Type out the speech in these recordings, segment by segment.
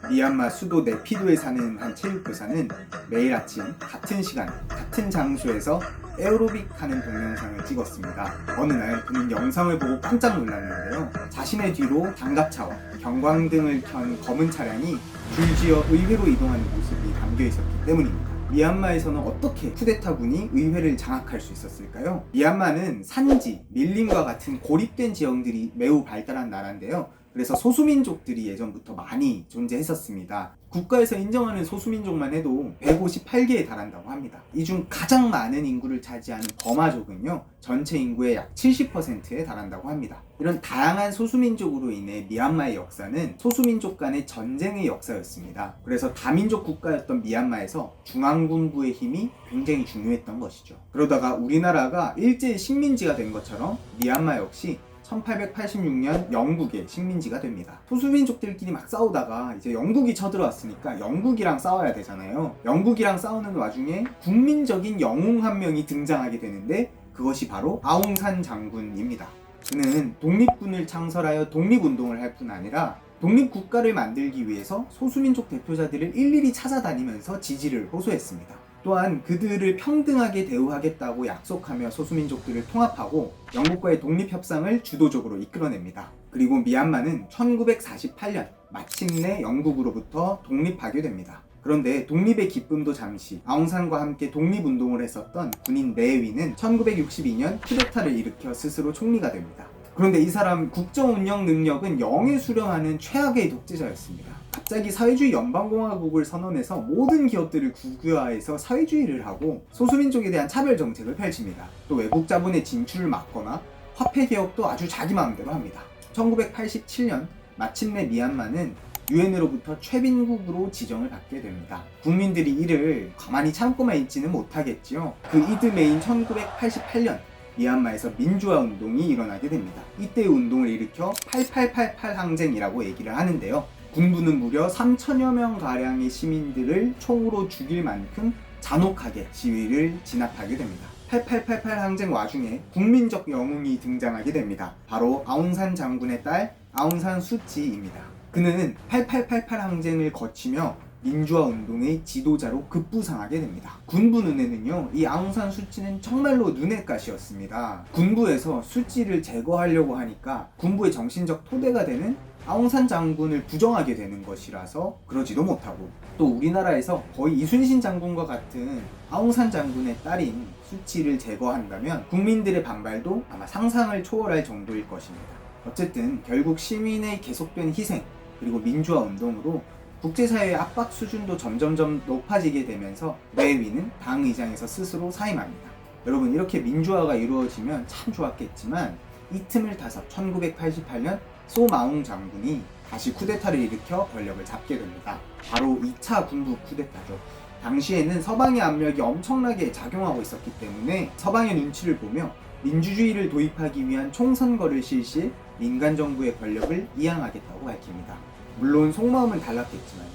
미얀마 수도 네피도에 사는 한 체육교사는 매일 아침 같은 시간, 같은 장소에서 에어로빅 하는 동영상을 찍었습니다. 어느 날 그는 영상을 보고 깜짝 놀랐는데요. 자신의 뒤로 장갑차와 경광등을 켠 검은 차량이 줄지어 의회로 이동하는 모습이 담겨 있었기 때문입니다. 미얀마에서는 어떻게 쿠데타군이 의회를 장악할 수 있었을까요? 미얀마는 산지, 밀림과 같은 고립된 지형들이 매우 발달한 나라인데요. 그래서 소수민족들이 예전부터 많이 존재했었습니다. 국가에서 인정하는 소수민족만 해도 158개에 달한다고 합니다. 이 중 가장 많은 인구를 차지하는 버마족은요, 전체 인구의 약 70%에 달한다고 합니다. 이런 다양한 소수민족으로 인해 미얀마의 역사는 소수민족 간의 전쟁의 역사였습니다. 그래서 다민족 국가였던 미얀마에서 중앙군부의 힘이 굉장히 중요했던 것이죠. 그러다가 우리나라가 일제의 식민지가 된 것처럼 미얀마 역시 1886년 영국의 식민지가 됩니다. 소수민족들끼리 막 싸우다가 이제 영국이 쳐들어왔으니까 영국이랑 싸워야 되잖아요. 영국이랑 싸우는 와중에 국민적인 영웅 한 명이 등장하게 되는데 그것이 바로 아웅산 장군입니다. 그는 독립군을 창설하여 독립운동을 할 뿐 아니라 독립국가를 만들기 위해서 소수민족 대표자들을 일일이 찾아다니면서 지지를 호소했습니다. 또한 그들을 평등하게 대우하겠다고 약속하며 소수민족들을 통합하고 영국과의 독립협상을 주도적으로 이끌어냅니다. 그리고 미얀마는 1948년 마침내 영국으로부터 독립하게 됩니다. 그런데 독립의 기쁨도 잠시 아웅산과 함께 독립운동을 했었던 군인 레위는 1962년 쿠데타를 일으켜 스스로 총리가 됩니다. 그런데 이 사람 국정 운영 능력은 영에 수렴하는 최악의 독재자였습니다. 갑자기 사회주의 연방공화국을 선언해서 모든 기업들을 국유화해서 사회주의를 하고 소수민족에 대한 차별 정책을 펼칩니다. 또 외국 자본의 진출을 막거나 화폐 개혁도 아주 자기 마음대로 합니다. 1987년 마침내 미얀마는 유엔으로부터 최빈국으로 지정을 받게 됩니다. 국민들이 이를 가만히 참고만 있지는 못하겠지요. 그 이듬해인 1988년 미얀마에서 민주화 운동이 일어나게 됩니다. 이때의 운동을 일으켜 8888 항쟁이라고 얘기를 하는데요. 군부는 무려 3천여 명 가량의 시민들을 총으로 죽일 만큼 잔혹하게 시위를 진압하게 됩니다. 8888 항쟁 와중에 국민적 영웅이 등장하게 됩니다. 바로 아웅산 장군의 딸 아웅산 수치입니다. 그는 8888 항쟁을 거치며 민주화 운동의 지도자로 급부상하게 됩니다. 군부 눈에는요, 이 아웅산 수치는 정말로 눈의 가시였습니다. 군부에서 수치를 제거하려고 하니까 군부의 정신적 토대가 되는 아웅산 장군을 부정하게 되는 것이라서 그러지도 못하고, 또 우리나라에서 거의 이순신 장군과 같은 아웅산 장군의 딸인 수치를 제거한다면 국민들의 반발도 아마 상상을 초월할 정도일 것입니다. 어쨌든 결국 시민의 계속된 희생 그리고 민주화 운동으로 국제사회의 압박 수준도 점점점 높아지게 되면서 레위는 당 의장에서 스스로 사임합니다. 여러분, 이렇게 민주화가 이루어지면 참 좋았겠지만 이 틈을 타서 1988년 소마웅 장군이 다시 쿠데타를 일으켜 권력을 잡게 됩니다. 바로 2차 군부 쿠데타죠. 당시에는 서방의 압력이 엄청나게 작용하고 있었기 때문에 서방의 눈치를 보며 민주주의를 도입하기 위한 총선거를 실시해 민간정부의 권력을 이양하겠다고 밝힙니다. 물론 속마음은 달랐겠지만요.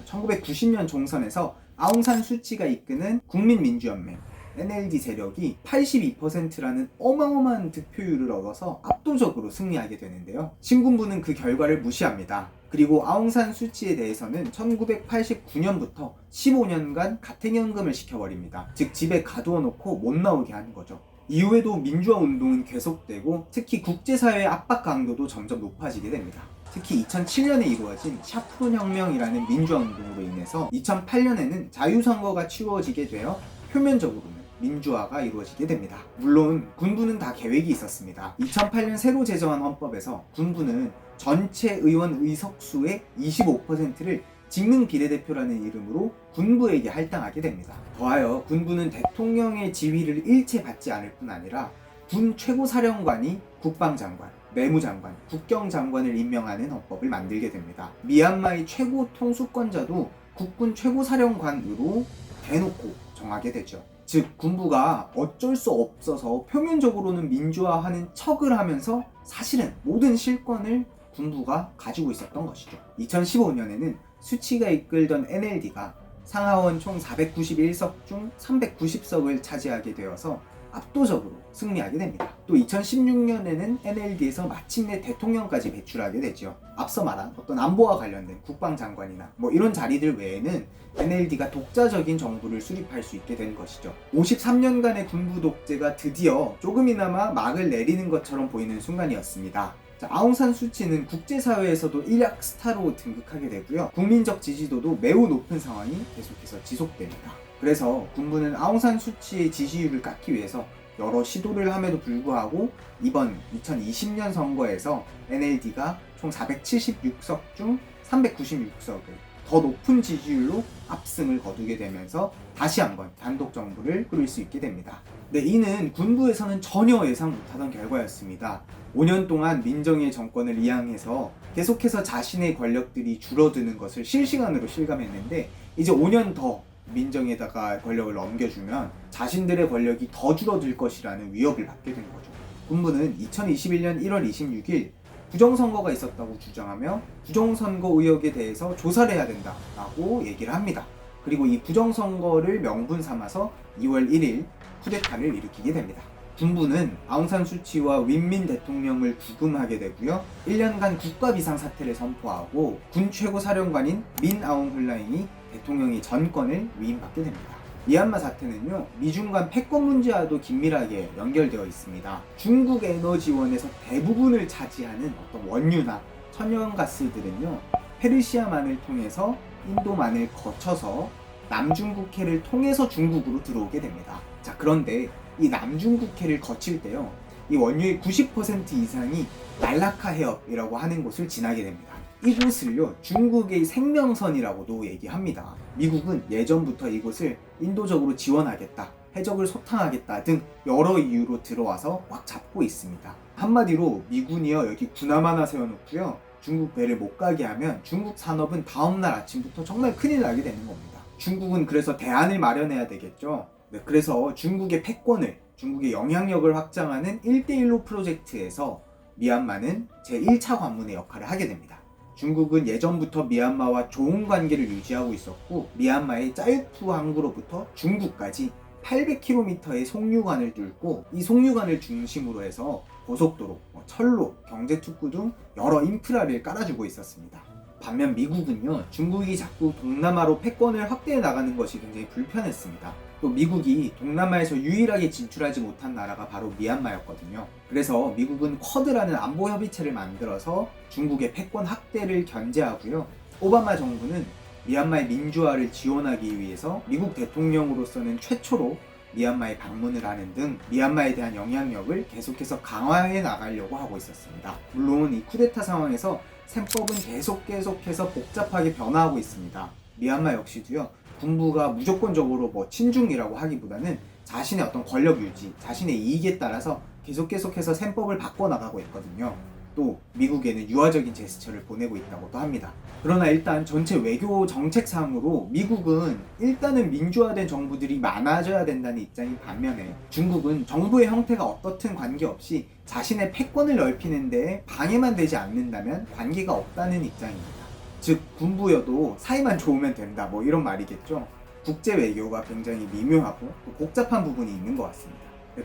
1990년 총선에서 아웅산 수치가 이끄는 국민민주연맹 NLD 세력이 82%라는 어마어마한 득표율을 얻어서 압도적으로 승리하게 되는데요. 신군부는 그 결과를 무시합니다. 그리고 아웅산 수치에 대해서는 1989년부터 15년간 가택연금을 시켜버립니다. 즉 집에 가두어 놓고 못 나오게 하는 거죠. 이후에도 민주화 운동은 계속되고 특히 국제사회의 압박 강도도 점점 높아지게 됩니다. 특히 2007년에 이루어진 샤프론 혁명이라는 민주화 운동으로 인해서 2008년에는 자유선거가 치루어지게 되어 표면적으로는 민주화가 이루어지게 됩니다. 물론 군부는 다 계획이 있었습니다. 2008년 새로 제정한 헌법에서 군부는 전체 의원 의석수의 25%를 직능 비례대표라는 이름으로 군부에게 할당하게 됩니다. 더하여 군부는 대통령의 지위를 일체 받지 않을 뿐 아니라 군 최고사령관이 국방장관, 내무장관, 국경장관을 임명하는 헌법을 만들게 됩니다. 미얀마의 최고 통수권자도 국군 최고사령관으로 대놓고 정하게 되죠. 즉 군부가 어쩔 수 없어서 표면적으로는 민주화하는 척을 하면서 사실은 모든 실권을 군부가 가지고 있었던 것이죠. 2015년에는 수치가 이끌던 NLD가 상하원 총 491석 중 390석을 차지하게 되어서 압도적으로 승리하게 됩니다. 또 2016년에는 NLD에서 마침내 대통령까지 배출하게 되죠. 앞서 말한 어떤 안보와 관련된 국방장관이나 뭐 이런 자리들 외에는 NLD가 독자적인 정부를 수립할 수 있게 된 것이죠. 53년간의 군부 독재가 드디어 조금이나마 막을 내리는 것처럼 보이는 순간이었습니다. 자, 아웅산 수치는 국제사회에서도 일약 스타로 등극하게 되고요. 국민적 지지도도 매우 높은 상황이 계속해서 지속됩니다. 그래서 군부는 아웅산 수치의 지지율을 깎기 위해서 여러 시도를 함에도 불구하고 이번 2020년 선거에서 NLD가 총 476석 중 396석을 더 높은 지지율로 압승을 거두게 되면서 다시 한번 단독 정부를 꾸릴 수 있게 됩니다. 네, 이는 군부에서는 전혀 예상 못하던 결과였습니다. 5년 동안 민정의 정권을 이양해서 계속해서 자신의 권력들이 줄어드는 것을 실시간으로 실감했는데 이제 5년 더 민정에다가 권력을 넘겨주면 자신들의 권력이 더 줄어들 것이라는 위협을 받게 된 거죠. 군부는 2021년 1월 26일 부정선거가 있었다고 주장하며 부정선거 의혹에 대해서 조사를 해야 된다라고 얘기를 합니다. 그리고 이 부정선거를 명분 삼아서 2월 1일 쿠데타를 일으키게 됩니다. 군부는 아웅산 수치와 윈민 대통령을 구금하게 되고요. 1년간 국가 비상사태를 선포하고 군 최고 사령관인 민 아웅 훌라잉이 대통령의 전권을 위임받게 됩니다. 미얀마 사태는요, 미중 간 패권 문제와도 긴밀하게 연결되어 있습니다. 중국 에너지원에서 대부분을 차지하는 어떤 원유나 천연가스들은요, 페르시아만을 통해서 인도만을 거쳐서 남중국해를 통해서 중국으로 들어오게 됩니다. 자, 그런데 이 남중국해를 거칠 때요, 이 원유의 90% 이상이 말라카 해협이라고 하는 곳을 지나게 됩니다. 이곳을요, 중국의 생명선이라고도 얘기합니다. 미국은 예전부터 이곳을 인도적으로 지원하겠다, 해적을 소탕하겠다 등 여러 이유로 들어와서 꽉 잡고 있습니다. 한마디로 미군이요, 여기 군함 하나 세워놓고요, 중국 배를 못 가게 하면 중국 산업은 다음날 아침부터 정말 큰일 나게 되는 겁니다. 중국은 그래서 대안을 마련해야 되겠죠. 네, 그래서 중국의 패권을, 중국의 영향력을 확장하는 1대1로 프로젝트에서 미얀마는 제1차 관문의 역할을 하게 됩니다. 중국은 예전부터 미얀마와 좋은 관계를 유지하고 있었고, 미얀마의 짜유투 항구로부터 중국까지 800km의 송유관을 뚫고 이 송유관을 중심으로 해서 고속도로, 철로, 경제특구 등 여러 인프라를 깔아주고 있었습니다. 반면 미국은요, 중국이 자꾸 동남아로 패권을 확대해 나가는 것이 굉장히 불편했습니다. 또 미국이 동남아에서 유일하게 진출하지 못한 나라가 바로 미얀마였거든요. 그래서 미국은 쿼드라는 안보 협의체를 만들어서 중국의 패권 확대를 견제하고요. 오바마 정부는 미얀마의 민주화를 지원하기 위해서 미국 대통령으로서는 최초로 미얀마에 방문을 하는 등 미얀마에 대한 영향력을 계속해서 강화해 나가려고 하고 있었습니다. 물론 이 쿠데타 상황에서 셈법은 계속해서 복잡하게 변화하고 있습니다. 미얀마 역시도요, 군부가 무조건적으로 친중이라고 하기보다는 자신의 어떤 권력 유지, 자신의 이익에 따라서 계속해서 셈법을 바꿔나가고 있거든요. 또 미국에는 유화적인 제스처를 보내고 있다고도 합니다. 그러나 일단 전체 외교 정책상으로 미국은 일단은 민주화된 정부들이 많아져야 된다는 입장인 반면에 중국은 정부의 형태가 어떻든 관계없이 자신의 패권을 넓히는 데 방해만 되지 않는다면 관계가 없다는 입장입니다. 즉 군부여도 사이만 좋으면 된다, 이런 말이겠죠. 국제 외교가 굉장히 미묘하고 복잡한 부분이 있는 것 같습니다.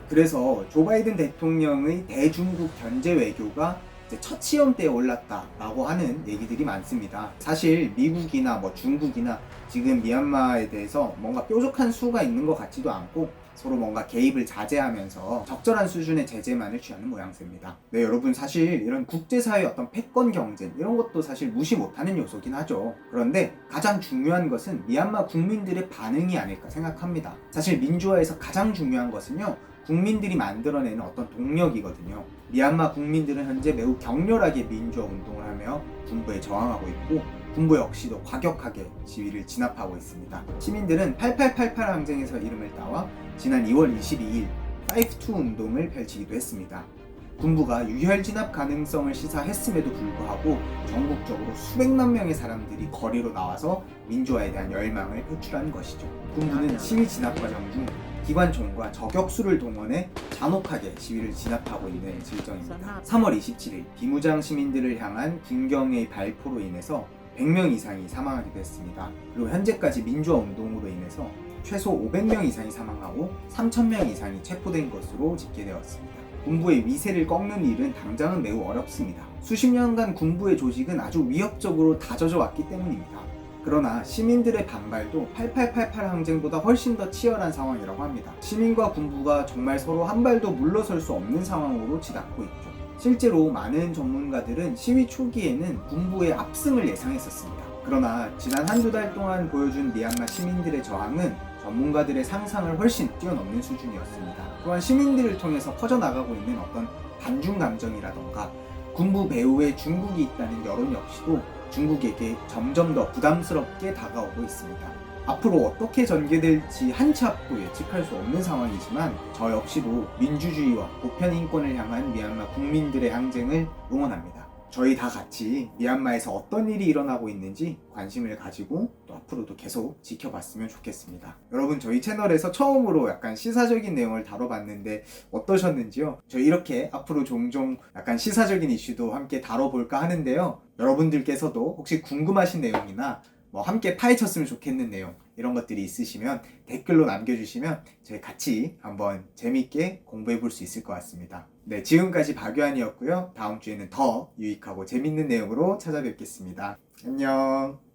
그래서 조 바이든 대통령의 대중국 견제 외교가 첫 시험대에 올랐다라고 하는 얘기들이 많습니다. 사실 미국이나 중국이나 지금 미얀마에 대해서 뭔가 뾰족한 수가 있는 것 같지도 않고 서로 뭔가 개입을 자제하면서 적절한 수준의 제재만을 취하는 모양새입니다. 네, 여러분, 사실 이런 국제사회의 어떤 패권 경쟁 이런 것도 사실 무시 못하는 요소긴 하죠. 그런데 가장 중요한 것은 미얀마 국민들의 반응이 아닐까 생각합니다. 사실 민주화에서 가장 중요한 것은요, 국민들이 만들어내는 어떤 동력이거든요. 미얀마 국민들은 현재 매우 격렬하게 민주화 운동을 하며 군부에 저항하고 있고, 군부 역시도 과격하게 시위를 진압하고 있습니다. 시민들은 8888 항쟁에서 이름을 따와 지난 2월 22일 5-2 운동을 펼치기도 했습니다. 군부가 유혈 진압 가능성을 시사했음에도 불구하고 전국적으로 수백만 명의 사람들이 거리로 나와서 민주화에 대한 열망을 표출한 것이죠. 군부는 시위 진압 과정 중 기관총과 저격수를 동원해 잔혹하게 시위를 진압하고 있는 실정입니다. 3월 27일 비무장 시민들을 향한 군경의 발포로 인해서 100명 이상이 사망하기도 했습니다. 그리고 현재까지 민주화 운동으로 인해서 최소 500명 이상이 사망하고 3,000명 이상이 체포된 것으로 집계되었습니다. 군부의 위세를 꺾는 일은 당장은 매우 어렵습니다. 수십 년간 군부의 조직은 아주 위협적으로 다져져 왔기 때문입니다. 그러나 시민들의 반발도 8888 항쟁보다 훨씬 더 치열한 상황이라고 합니다. 시민과 군부가 정말 서로 한 발도 물러설 수 없는 상황으로 치닫고 있죠. 실제로 많은 전문가들은 시위 초기에는 군부의 압승을 예상했었습니다. 그러나 지난 한두 달 동안 보여준 미얀마 시민들의 저항은 전문가들의 상상을 훨씬 뛰어넘는 수준이었습니다. 또한 시민들을 통해서 퍼져나가고 있는 어떤 반중 감정이라던가 군부 배후에 중국이 있다는 여론 역시도 중국에게 점점 더 부담스럽게 다가오고 있습니다. 앞으로 어떻게 전개될지 한치 앞도 예측할 수 없는 상황이지만 저 역시도 민주주의와 보편 인권을 향한 미얀마 국민들의 항쟁을 응원합니다. 저희 다 같이 미얀마에서 어떤 일이 일어나고 있는지 관심을 가지고 또 앞으로도 계속 지켜봤으면 좋겠습니다. 여러분, 저희 채널에서 처음으로 약간 시사적인 내용을 다뤄봤는데 어떠셨는지요? 저희 이렇게 앞으로 종종 약간 시사적인 이슈도 함께 다뤄볼까 하는데요. 여러분들께서도 혹시 궁금하신 내용이나 함께 파헤쳤으면 좋겠는 내용, 이런 것들이 있으시면 댓글로 남겨주시면 저희 같이 한번 재밌게 공부해 볼 수 있을 것 같습니다. 네, 지금까지 박유한이었고요. 다음 주에는 더 유익하고 재밌는 내용으로 찾아뵙겠습니다. 안녕.